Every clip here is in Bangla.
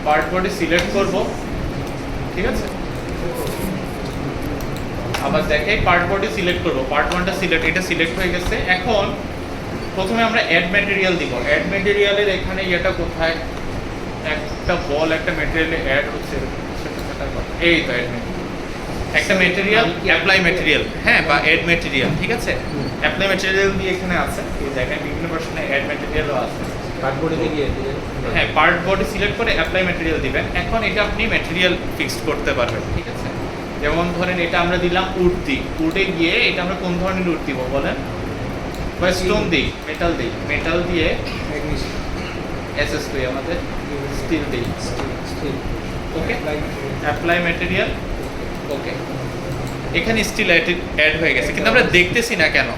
পার্ট বডি সিলেক্ট করব, ঠিক আছে। আবার দেখাই, পার্ট বডি সিলেক্ট করব, পার্ট ওয়ানটা সিলেক্ট, এটা সিলেক্ট হয়ে গেছে। এখন প্রথমে আমরা অ্যাড ম্যাটেরিয়াল দিব। অ্যাড ম্যাটেরিয়ালের এখানে এটা কোথায়, একটা বল একটা ম্যাটেরিয়ালে অ্যাড হচ্ছে, এই তো অ্যাড একটা ম্যাটেরিয়াল, অ্যাপ্লাই ম্যাটেরিয়াল, হ্যাঁ, বা অ্যাড ম্যাটেরিয়াল, ঠিক আছে। অ্যাপ্লাই ম্যাটেরিয়াল দিয়ে এখানে আছে, এই জায়গায় বিভিন্ন ভার্সনে অ্যাড ম্যাটেরিয়ালও আছে। পার্ট বডিতে গিয়ে হ্যাঁ, পার্ট বডি সিলেক্ট করে অ্যাপ্লাই ম্যাটেরিয়াল দিবেন। এখন এটা আপনি ম্যাটেরিয়াল ফিক্সড করতে পারবেন, ঠিক আছে। যেমন ধরেন এটা আমরা দিলাম উড দিই, উডে গিয়ে এটা আমরা কোন ধরনের উড দিব বলেন, বা স্টোন দিই, মেটাল দিই, মেটাল দিয়ে এসএস2 আমাদের স্টিল দিই, স্টিল ওকে, অ্যাপ্লাই ম্যাটেরিয়াল, ওকে। এখানে স্টিল অ্যাড হয়ে গেছে, কিন্তু আমরা দেখতেছি না কেন,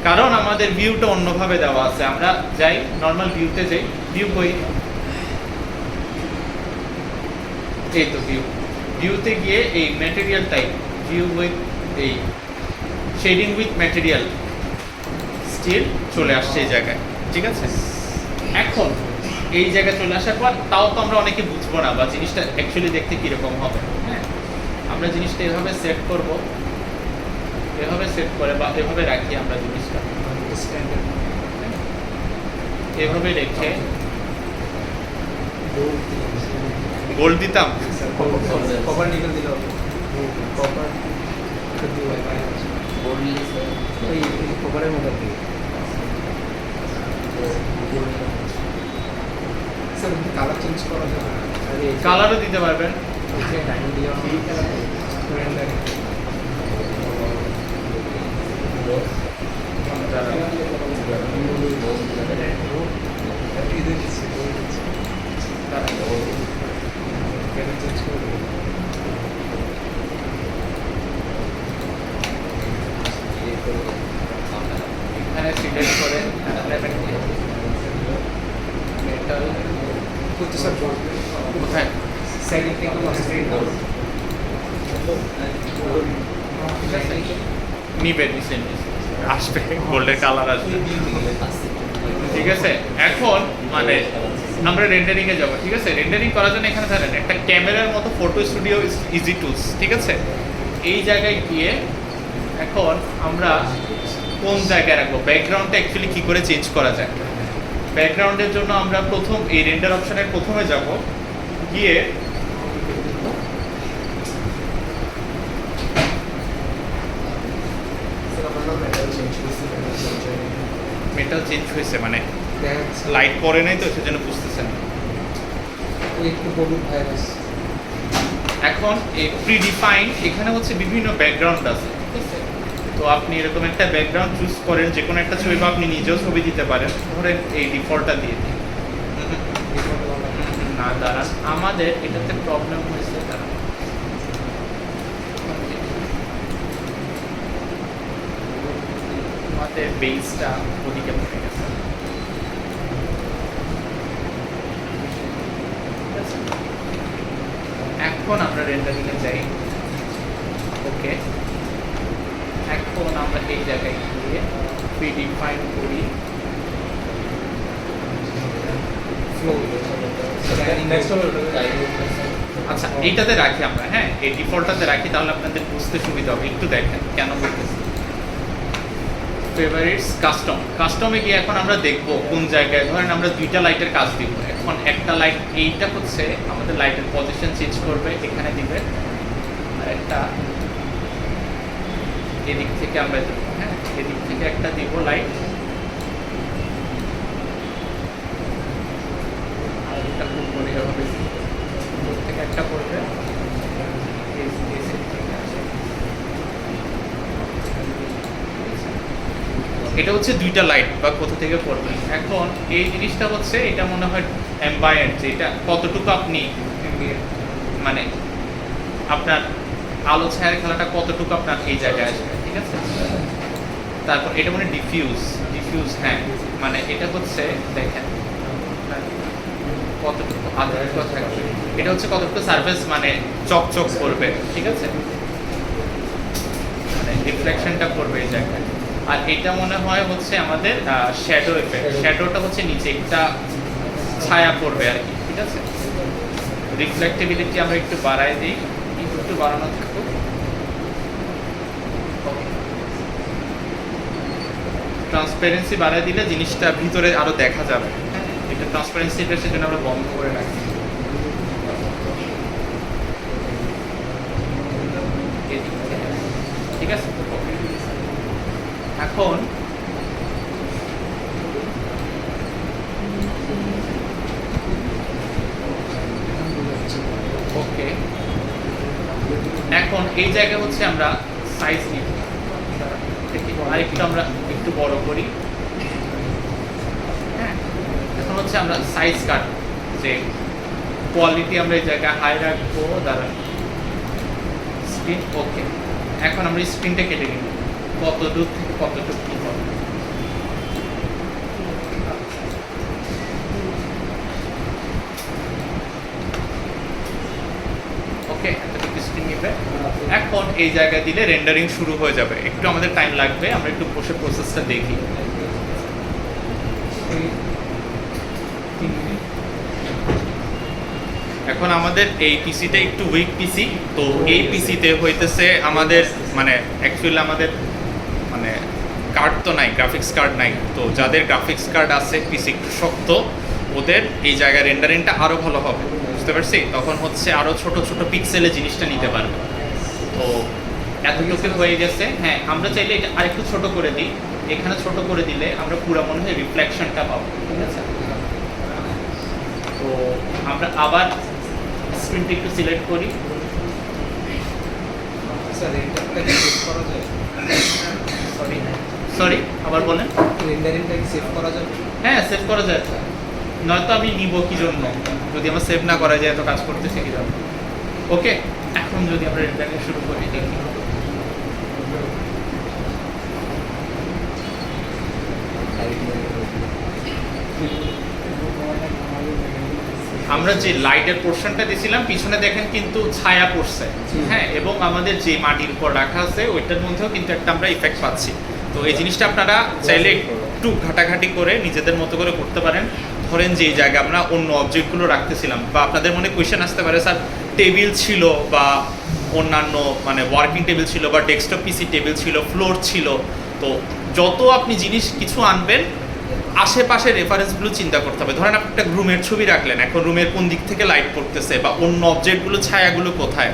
কারণ আমাদের ভিউটা অন্যভাবে দেওয়া আছে। আমরা যাই নর্মাল ভিউতে যাই, ভিউ কই, এই তো ভিউ, ভিউতে গিয়ে এই ম্যাটেরিয়াল টাইপ, ভিউ উইথ এই শেডিং উইথ ম্যাটেরিয়াল স্টিল চলে আসছে এই জায়গায়, ঠিক আছে। এখন এই জায়গায় চলে আসার পর তাও তো আমরা অনেকে বুঝবো না বা জিনিসটা অ্যাকচুয়ালি দেখতে কীরকম হবে, হ্যাঁ। আমরা জিনিসটা এভাবে সেট করব, এভাবে সেট করে বা এভাবে রাখি আমরা জিনিসটা, এভাবে রেখে গোল্ড দিতাম, কপার নিকেল দিল, কপার ওই কপারের মধ্যে দিয়ে স্যার কালার চেঞ্জ করা যাবে, কালারও দিতে পারবেন। এখানে সিলেক্ট করে মেটাল করতে স্যার কোথায় সাইডে থেকে নিবে, নিচে আসবে, গোল্ডের কালার আসবে, ঠিক আছে। এখন মানে আমরা রেন্ডারিং এ যাবো, ঠিক আছে। রেন্ডারিং করার জন্য এখানে ধরেন একটা ক্যামেরার মতো ফটো স্টুডিও ইজি টুলস, ঠিক আছে। এই জায়গায় গিয়ে এখন আমরা কোন জায়গায় রাখবো, ব্যাকগ্রাউন্ডটা অ্যাকচুয়ালি কী করে চেঞ্জ করা যায়। ব্যাকগ্রাউন্ডের জন্য আমরা প্রথম এই রেন্ডার অপশনের প্রথমে যাব, গিয়ে মেটাল চেঞ্জ হয়েছে মানে লাইট পড়ে নাই তো সেজন্য বুঝতেছেন। একটু বলুন ভাইরাস। এখন এই প্রিডিফাইন এখানে হচ্ছে বিভিন্ন ব্যাকগ্রাউন্ড আছে, ঠিক আছে। তো আপনি এরকম একটা ব্যাকগ্রাউন্ড চুজ করেন, যে কোনো একটা ছবি বা আপনি নিজেও ছবি দিতে পারেন, ধরেন এই ডিফল্টটা দিয়ে দিন। না দাঁড়ান, আমাদের এটাতে প্রবলেম হয়েছে, দাঁড়ান আমাদের বেসটা ওদিকে পড়ে গেছে, এখন আমরা রেন্ডারিংয়ে যাই, ওকে। এখন আমরা এই জায়গায় গিয়ে প্রিডিফাইন করি, আচ্ছা এইটাতে রাখি আমরা, হ্যাঁ এই ডিফল্টটাতে রাখি, তাহলে আপনাদের বুঝতে সুবিধা হবে। একটু দেখেন কেন বলতেছি। ফেভারিটস, কাস্টম, কাস্টমে গিয়ে এখন আমরা দেখব কোন জায়গায়, ধরেন আমরা দুইটা লাইটের কাজ দিব। এখন একটা লাইট, এইটা হচ্ছে আমাদের লাইটের পজিশন চেঞ্জ করবে, এখানে দিবে, আর একটা এদিক থেকে আমরা দিব, হ্যাঁ এদিক থেকে একটা দিব লাইট, আর এটা খুব করে এভাবে উপর থেকে একটা পড়বে, এটা হচ্ছে দুইটা লাইট বা কোথা থেকে পড়বে। এখন এই জিনিসটা হচ্ছে, এটা মনে হয় অ্যাম্বায়েন্ট, যে এটা কতটুকু আপনি মানে আপনার আলো ছায়ার খেলাটা কতটুকু আপনার এই জায়গায় আসবে, ঠিক আছে। তারপর এটা মানে ডিফিউজ, ডিফিউজ, হ্যাঁ মানে এটা হচ্ছে দেখেন কতটুকু আলোর কথা, এটা হচ্ছে কতটুকু সারফেস মানে চকচক করবে, ঠিক আছে, মানে রিফ্লেকশনটা করবে এই জায়গায়। আর এটা মনে হয় হচ্ছে আমাদের শ্যাডো এফেক্ট, শ্যাডোটা হচ্ছে নিচে একটা ছায়া পড়বে আর কি, ঠিক আছে। রিফ্লেক্টিবিলিটি আমরা একটু বাড়াই দিই, একটু বাড়ানো থাকুক। ট্রান্সপারেন্সি বাড়াই দিলে জিনিসটা ভিতরে আরো দেখা যাবে। এটা ট্রান্সপারেন্সিটা সেজন্য আমরা বন্ধ করে রাখি। ঠিক আছে, এখন ওকে, এখন এই জায়গায় হচ্ছে আমরা সাইজ নিব, আরেকটু আমরা একটু বড় করি। হ্যাঁ, এখন হচ্ছে আমরা সাইজ কাট, যে কোয়ালিটি আমরা এই জায়গায় হাই রাখবো, দ্বারা স্ক্রিন। ওকে, এখন আমরা স্ক্রিনটা কেটে নিব, কত দূর থেকে কতটুকু কি হবে। ওকে, স্ক্রিন নিবে। এখন এই জায়গায় দিলে রেন্ডারিং শুরু হয়ে যাবে। একটু আমাদের টাইম লাগবে, আমরা একটু বসে প্রসেসটা দেখি। এখন আমাদের এই পিসিটা একটু উইক পিসি, তো এই পিসিতে হইতেছে আমাদের মানে অ্যাকচুয়ালি আমাদের মানে কার্ড তো নাই, গ্রাফিক্স কার্ড নাই। তো যাদের গ্রাফিক্স কার্ড আছে, পিসি একটু শক্ত, ওদের এই জায়গায় রেন্ডারিংটা আরও ভালো হবে, বুঝতে পারছি? তখন হচ্ছে আরও ছোট ছোট পিক্সেলে জিনিসটা নিতে পারবে। তো এতটুকু হয়ে গেছে। হ্যাঁ, আমরা চাইলে এটা আরেকটু ছোট করে দিই। এখানে ছোট করে দিলে আমরা পুরো মনে হয় রিফ্লেকশনটা পাবো, ঠিক আছে? তো আমরা আবার স্ক্রিনটা একটু সিলেক্ট করি। স্যার রেন্ডারিংটা সেভ করা যায়? সরি সরি, আবার বলেন। রেন্ডারিংটা কি সেভ করা যাবে? হ্যাঁ, সেভ করা যায়। নয়তো আমি নিব কি জন্য, যদি আমার সেভ না করা যায় তো কাজ করতে শিখে যাবো। ওকে, এখন যদি আমরা রেন্ডারিং শুরু করি, দেখি আমরা যে লাইটের পোর্শনটা দিয়েছিলাম পিছনে দেখেন কিন্তু ছায়া পড়ছে। হ্যাঁ, এবং আমাদের যে মাটির উপর রাখা আছে ওইটার মধ্যেও কিন্তু একটা আমরা ইফেক্ট পাচ্ছি। তো এই জিনিসটা আপনারা চাইলে একটু ঘাটাঘাটি করে নিজেদের মতো করে করতে পারেন। ধরেন যে এই জায়গায় আমরা অন্য অবজেক্টগুলো রাখতেছিলাম, বা আপনাদের মনে কোয়েশ্চেন আসতে পারে, স্যার টেবিল ছিল বা অন্যান্য মানে ওয়ার্কিং টেবিল ছিল বা ডেস্কটপ পিসি টেবিল ছিল, ফ্লোর ছিল। তো যত আপনি জিনিস কিছু আনবেন, আশেপাশে রেফারেন্সগুলো চিন্তা করতে হবে। ধরেন আপনি একটা রুমের ছবি রাখলেন, এখন রুমের কোন দিক থেকে লাইট পড়তেছে, বা অন্য অবজেক্টগুলো ছায়াগুলো কোথায়।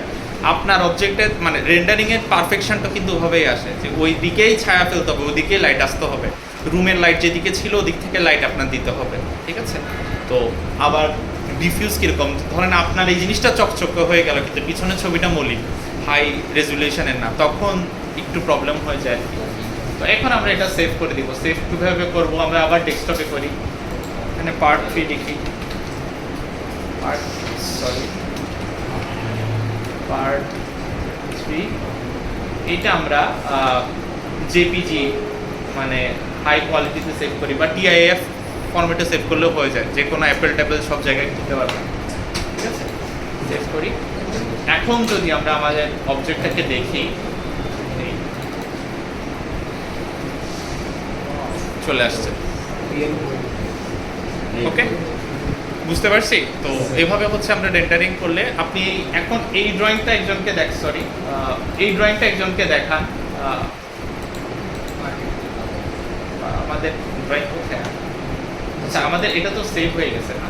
আপনার অবজেক্টের মানে রেন্ডারিংয়ের পারফেকশনটা কিন্তু ওভাবেই আসে যে ওই দিকেই ছায়া ফেলতে হবে, ওই দিকেই লাইট আসতে হবে। রুমের লাইট যেদিকে ছিল ওদিক থেকে লাইট আপনার দিতে হবে, ঠিক আছে? তো আবার ডিফিউজ কীরকম, ধরেন আপনার এই জিনিসটা চকচকে হয়ে গেল কিন্তু পিছনের ছবিটা মলিন, হাই রেজুলেশনের না, তখন একটু প্রবলেম হয়ে যায়। তো এখন আমরা এটা সেভ করে দিব। সেভ কীভাবে করবো, আমরা আবার ডেস্কটপে করি। এখানে পার্ট 3 লিখি, পার্ট 3। এটা আমরা জেপিজি মানে হাই কোয়ালিটিতে সেভ করি, বা টিআইএফ ফরম্যাটে সেভ করলেও হয়ে যায়, যে কোনো অ্যাপেল ট্যাপেল সব জায়গায় দিতে পারবেন, ঠিক আছে? সেভ করি। এখন যদি আমরা আমাদের অবজেক্টটাকে দেখি, চলে আসছে। ওকে, বুঝতে পারছি। তো এইভাবে হচ্ছে আমরা রেন্ডারিং করলে আপনি এখন এই ড্রয়িংটা একজনকে এই ড্রয়িংটা একজনকে দেখান। আমাদের ড্রয়িং কোথায়? আচ্ছা, আমাদের এটা তো সেভ হয়ে গেছে না,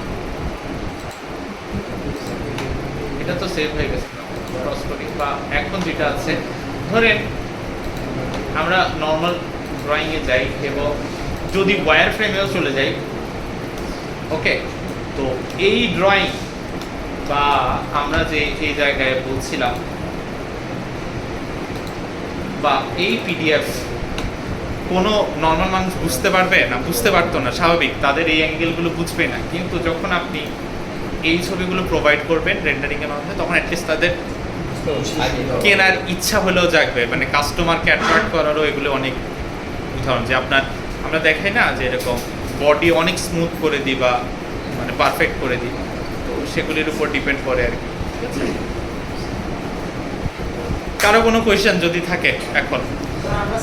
এটা তো সেভ হয়ে গেছে না, ক্রস করি। বা এখন যেটা আছে, ধরেন আমরা নর্মাল ড্রয়িংয়ে যাই এবং যদি ওয়্যার ফ্রেমেও চলে যাই। ওকে, তো এই ড্রয়িং বা আমরা যে এই জায়গায় বলছিলাম, বা এই পিডিএফ কোনো নর্মাল মানুষ বুঝতে পারবে না, বুঝতে পারতো না, স্বাভাবিক, তাদের এই অ্যাঙ্গেলগুলো বুঝবে না। কিন্তু যখন আপনি এই ছবিগুলো প্রোভাইড করবেন রেন্ডারিংয়ের মাধ্যমে, তখন অ্যাটলিস্ট তাদের কেনার ইচ্ছা হলেও জাগবে। মানে কাস্টমারকে অ্যাট্রাক্ট করারও এগুলো অনেক উদাহরণ, যে আমরা দেখাই না যে এরকম বডি অনেক স্মুথ করে দিই বা মানে পারফেক্ট করে দিই, তো সেগুলির উপর ডিপেন্ড করে আর কি। কারো কোনো কোয়েশ্চেন যদি থাকে এখন? আমরা